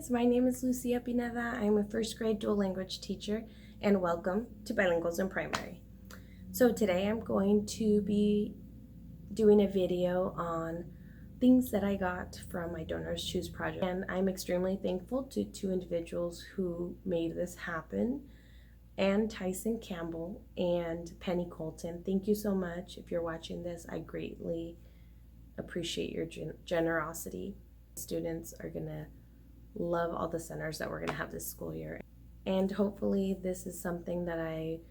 guys, my name is Lucia Pineda. I'm a first grade dual language teacher and welcome to Bilinguals in Primary. So today I'm going to be doing a video on things that I got from my Donors Choose project, and I'm extremely thankful to two individuals who made this happen, and Tyson Campbell and Penny Colton. Thank you so much. If you're watching this, I greatly appreciate your generosity. Students are gonna love all the centers that we're gonna have this school year, and hopefully this is something that I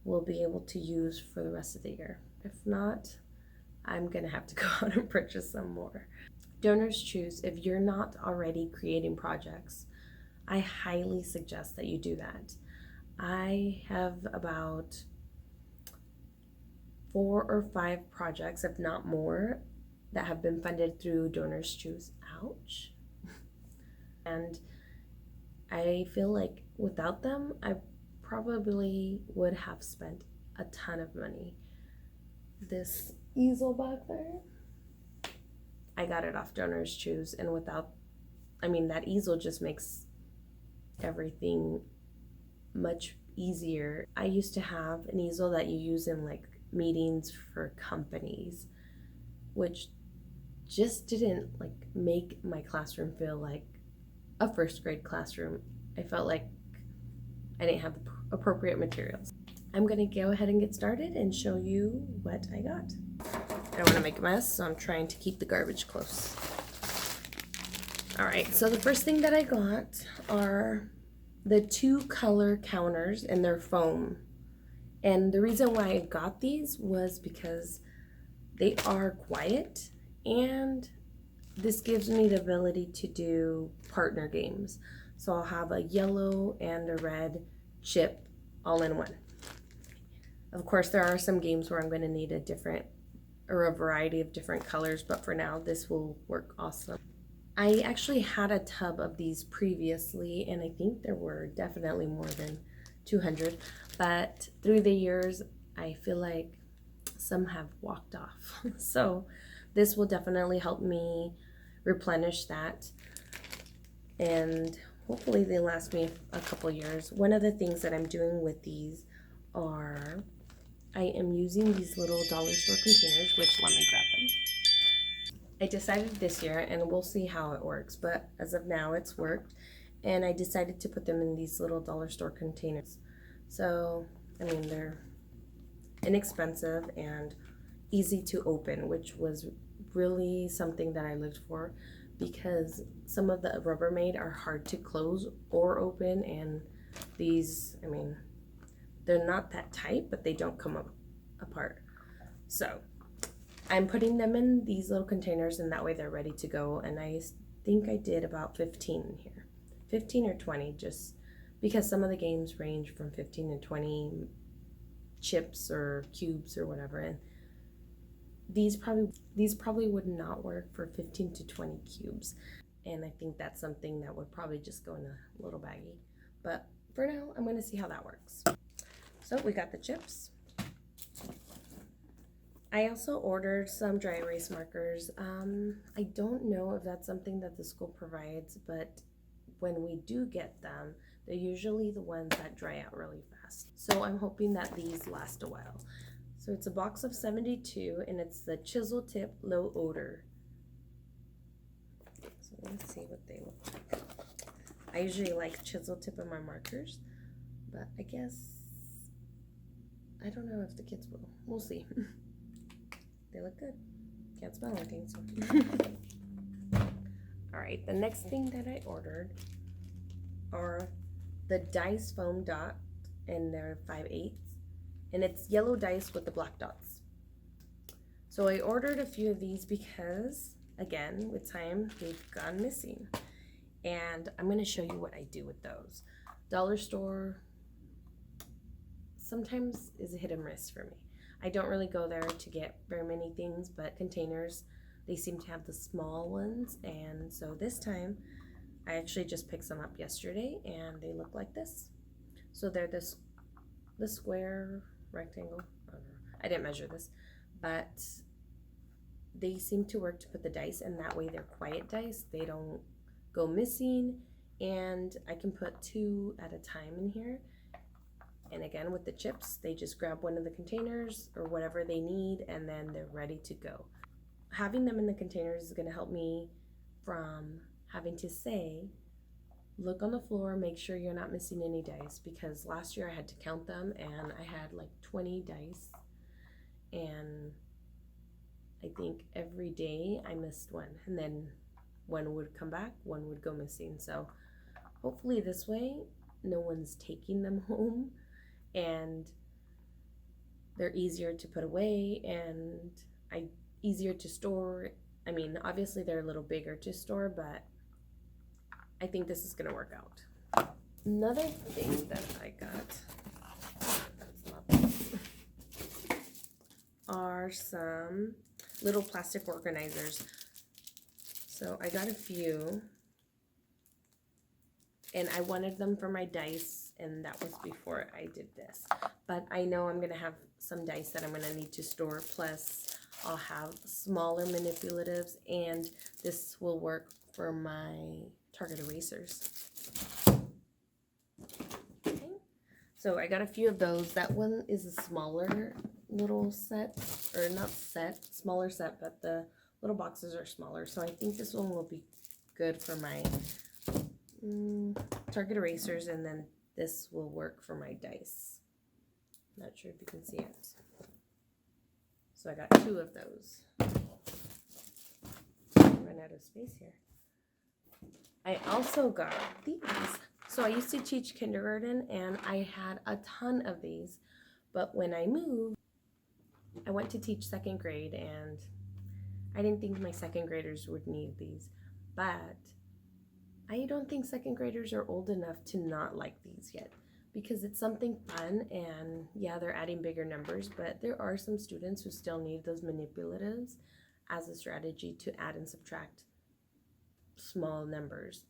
will be able to use for the rest of the year. If not, I'm gonna have to go out and purchase some more. Donors Choose, if you're not already creating projects, I highly suggest that you do that. I have about 4 or 5 projects, if not more, that have been funded through Donors Choose. Ouch. And I feel like without them, I probably would have spent a ton of money. This easel back there, I got it off Donors Choose, and that easel just makes everything much easier. I used to have an easel that you use in like meetings for companies, which just didn't like make my classroom feel like a first grade classroom. I felt like I didn't have the appropriate materials. I'm gonna go ahead and get started and show you what I got. I don't wanna make a mess, so I'm trying to keep the garbage close. All right, so the first thing that I got are the 2 color counters, and they're foam. And the reason why I got these was because they are quiet, and this gives me the ability to do partner games. So I'll have a yellow and a red chip all in one. Of course, there are some games where I'm going to need a variety of different colors, but for now, this will work awesome. I actually had a tub of these previously, and I think there were definitely more than 200, but through the years, I feel like some have walked off. So this will definitely help me replenish that, and hopefully they last me a couple years. One of the things that I'm doing with these are I am using these little dollar store containers, which, let me grab them. I decided this year, and we'll see how it works, but as of now it's worked, and I decided to put them in these little dollar store containers. So they're inexpensive and easy to open, which was really something that I looked for, because some of the Rubbermaid are hard to close or open, and these, they're not that tight, but they don't come apart. So I'm putting them in these little containers, and that way they're ready to go. And I think I did about 15 in here, 15 or 20, just because some of the games range from 15 to 20 chips or cubes or whatever, and these probably would not work for 15 to 20 cubes, and I think that's something that would probably just go in a little baggie. But for now, I'm going to see how that works. So we got the chips. I also ordered some dry erase markers. I don't know if that's something that the school provides, but when we do get them, they're usually the ones that dry out really fast. So I'm hoping that these last a while. So it's a box of 72, and it's the chisel tip low odor. So let's see what they look like. I usually like chisel tip in my markers, but I guess, I don't know if the kids will. We'll see. They look good. Can't smell anything, so. All right, the next thing that I ordered are the dice foam dot, and they're 5/8, and it's yellow dice with the black dots. So I ordered a few of these because, again, with time, they've gone missing, and I'm going to show you what I do with those. Dollar store sometimes is a hit and miss for me. I don't really go there to get very many things, but containers, they seem to have the small ones, and so this time I actually just picked some up yesterday, and they look like this. So they're the square rectangle. I didn't measure this, but they seem to work to put the dice, and that way they're quiet dice. They don't go missing, and I can put 2 at a time in here. And again, with the chips, they just grab one of the containers or whatever they need, and then they're ready to go. Having them in the containers is going to help me from having to say, look on the floor, make sure you're not missing any dice, because last year I had to count them and I had like 20 dice, and I think every day I missed one, and then one would come back, one would go missing. So hopefully this way no one's taking them home, and they're easier to put away and easier to store. I mean, obviously they're a little bigger to store, but I think this is gonna work out. Another thing that I got are some little plastic organizers. So I got a few, and I wanted them for my dice, and that was before I did this. But I know I'm gonna have some dice that I'm gonna need to store, plus I'll have smaller manipulatives, and this will work for my Target erasers. Okay. So I got a few of those. That one is a smaller little set, or not set, smaller set, but the little boxes are smaller. So I think this one will be good for my Target erasers, and then this will work for my dice. Not sure if you can see it. So I got 2 of those. Run out of space here. I also got these. So I used to teach kindergarten, and I had a ton of these, but when I moved, I went to teach 2nd grade, and I didn't think my 2nd graders would need these, but I don't think 2nd graders are old enough to not like these yet, because it's something fun, and yeah, they're adding bigger numbers, but there are some students who still need those manipulatives as a strategy to add and subtract small numbers.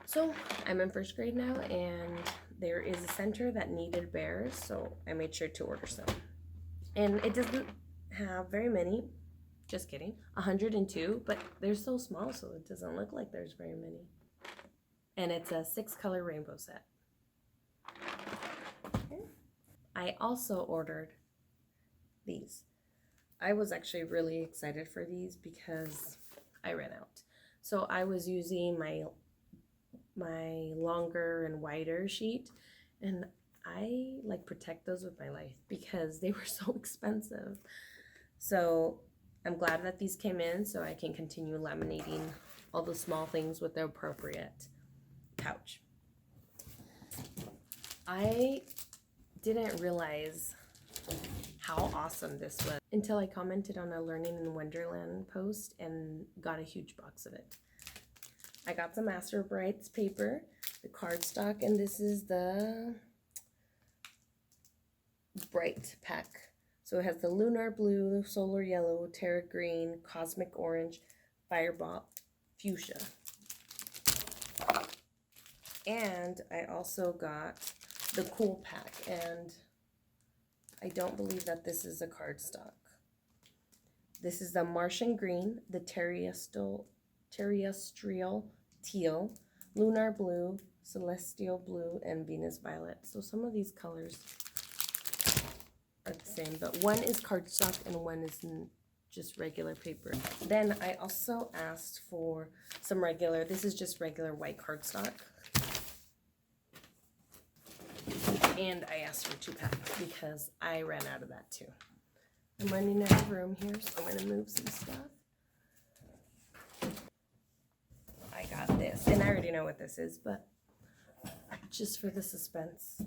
So I'm in 1st grade now, and there is a center that needed bears, so I made sure to order some. And it doesn't have very many, just kidding, 102, but they're so small, so it doesn't look like there's very many. And it's a 6-color rainbow set. Okay. I also ordered these. I was actually really excited for these because I ran out. So I was using my longer and wider sheet, and I like protect those with my life because they were so expensive. So I'm glad that these came in, so I can continue laminating all the small things with the appropriate pouch. I didn't realize how awesome this was until I commented on a Learning in Wonderland post and got a huge box of it. I got the Master Brights paper, the cardstock, and this is the Bright pack. So it has the Lunar Blue, Solar Yellow, Terra Green, Cosmic Orange, Fireball, Fuchsia. And I also got the Cool pack, and I don't believe that this is a cardstock. This is the Martian Green, the Terrestrial Teal, Lunar Blue, Celestial Blue, and Venus Violet. So some of these colors are the same, but one is cardstock and one is just regular paper. Then I also asked for some regular, this is just regular white cardstock. And I asked for 2 packs because I ran out of that too. I'm running out of room here, so I'm going to move some stuff. I got this, and I already know what this is, but just for the suspense.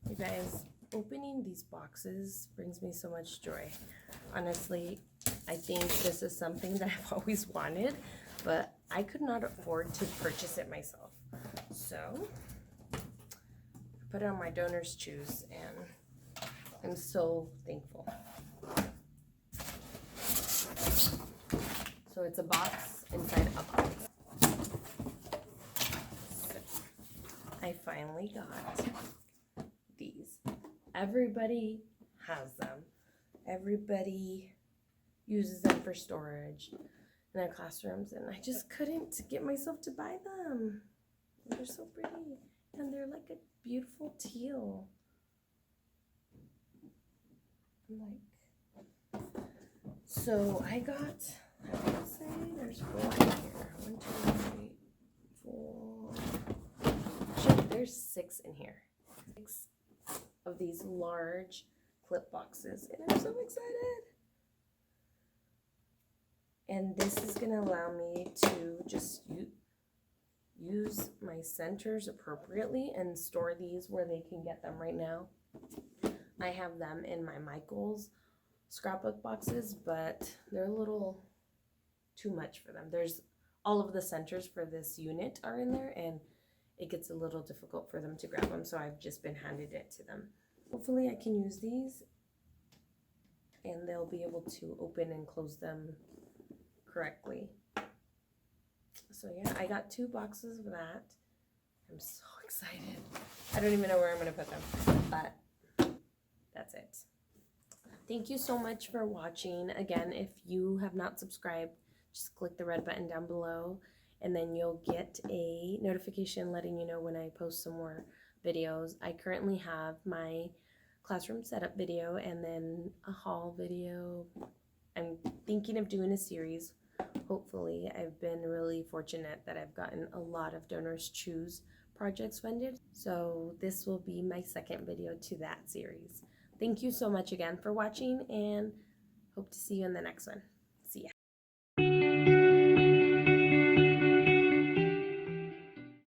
You guys, opening these boxes brings me so much joy. Honestly, I think this is something that I've always wanted, but I could not afford to purchase it myself. So I put it on my donors choose, and I'm so thankful. So it's a box inside a box. So I finally got these. Everybody has them. Everybody uses them for storage in our classrooms, and I just couldn't get myself to buy them. They're so pretty, and they're like a beautiful teal. So I got, I would say there's 4 in here. 1, 2, 3, 4. Actually, there's 6 in here. 6 of these large clip boxes, and I'm so excited. And this is going to allow me to just use my centers appropriately and store these where they can get them right now. I have them in my Michael's scrapbook boxes, but they're a little too much for them. There's all of the centers for this unit are in there, and it gets a little difficult for them to grab them, so I've just been handed it to them. Hopefully I can use these and they'll be able to open and close them correctly. So yeah, I got 2 boxes of that. I'm so excited. I don't even know where I'm going to put them, but that's it. Thank you so much for watching. Again, if you have not subscribed, just click the red button down below, and then you'll get a notification letting you know when I post some more videos. I currently have my classroom setup video and then a haul video. I'm thinking of doing a series. Hopefully, I've been really fortunate that I've gotten a lot of Donors Choose projects funded. So this will be my second video to that series. Thank you so much again for watching, and hope to see you in the next one.